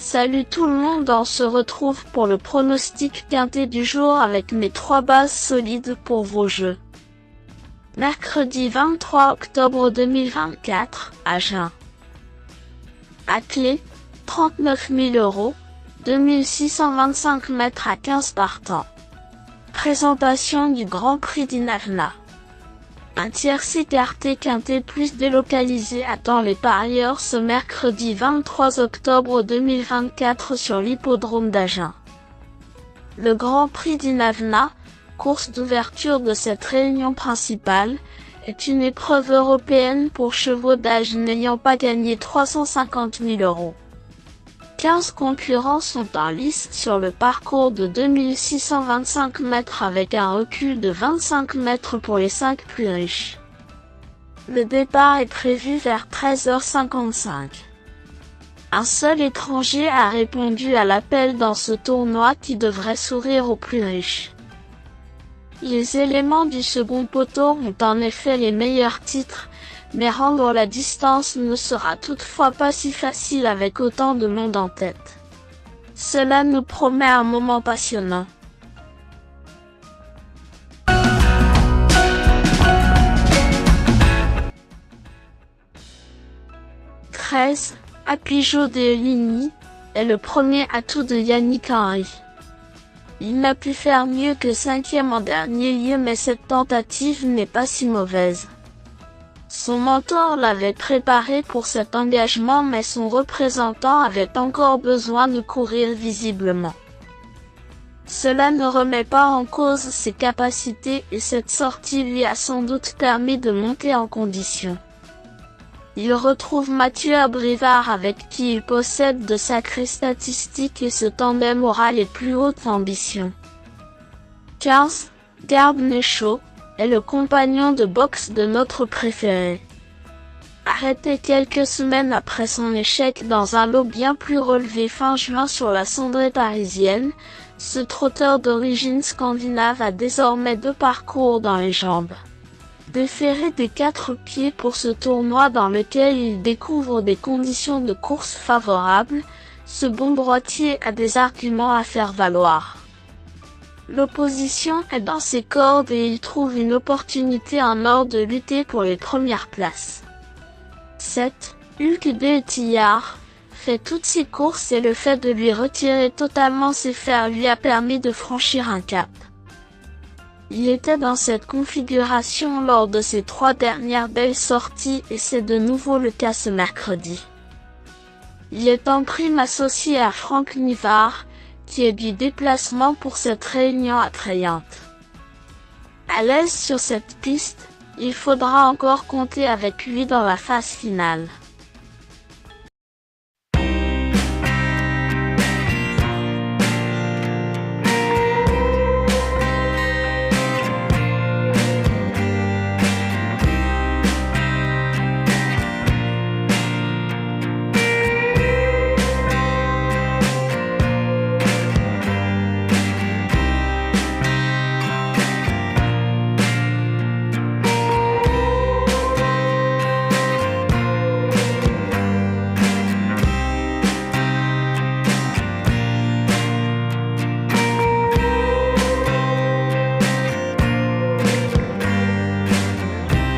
Salut tout le monde, on se retrouve pour le pronostic quintet du jour avec mes 3 bases solides pour vos jeux. Mercredi 23 octobre 2024, Agen. Attelé, 39 000 €, 2625 mètres à 15 partants. Présentation du Grand Prix d'Inavna. Un tiercé écarté quintet plus délocalisé attend les parieurs ce mercredi 23 octobre 2024 sur l'hippodrome d'Agen. Le Grand Prix d'Inavna, course d'ouverture de cette réunion principale, est une épreuve européenne pour chevaux d'âge n'ayant pas gagné 350 000 €. 15 concurrents sont en lice sur le parcours de 2625 mètres avec un recul de 25 mètres pour les 5 plus riches. Le départ est prévu vers 13h55. Un seul étranger a répondu à l'appel dans ce tournoi qui devrait sourire aux plus riches. Les éléments du second poteau ont en effet les meilleurs titres, mais rendre la distance ne sera toutefois pas si facile avec autant de monde en tête. Cela nous promet un moment passionnant. 13. Apijo de Ligny est le premier atout de Yannick Henry. Il n'a pu faire mieux que 5e en dernier lieu, mais cette tentative n'est pas si mauvaise. Son mentor l'avait préparé pour cet engagement, mais son représentant avait encore besoin de courir visiblement. Cela ne remet pas en cause ses capacités et cette sortie lui a sans doute permis de monter en condition. Il retrouve Mathieu Abrivard avec qui il possède de sacrées statistiques et ce tandem aura les plus hautes ambitions. 15. Garde Néchaud est le compagnon de boxe de notre préféré. Arrêté quelques semaines après son échec dans un lot bien plus relevé fin juin sur la cendrée parisienne, ce trotteur d'origine scandinave a désormais 2 parcours dans les jambes. Déféré des 4 pieds pour ce tournoi dans lequel il découvre des conditions de course favorables, ce bon droitier a des arguments à faire valoir. L'opposition est dans ses cordes et il trouve une opportunité en or de lutter pour les premières places. 7. Hulk Bétillard fait toutes ses courses et le fait de lui retirer totalement ses fers lui a permis de franchir un cap. Il était dans cette configuration lors de ses 3 dernières belles sorties et c'est de nouveau le cas ce mercredi. Il est en prime associé à Franck Nivard, qui est du déplacement pour cette réunion attrayante. À l'aise sur cette piste, il faudra encore compter avec lui dans la phase finale.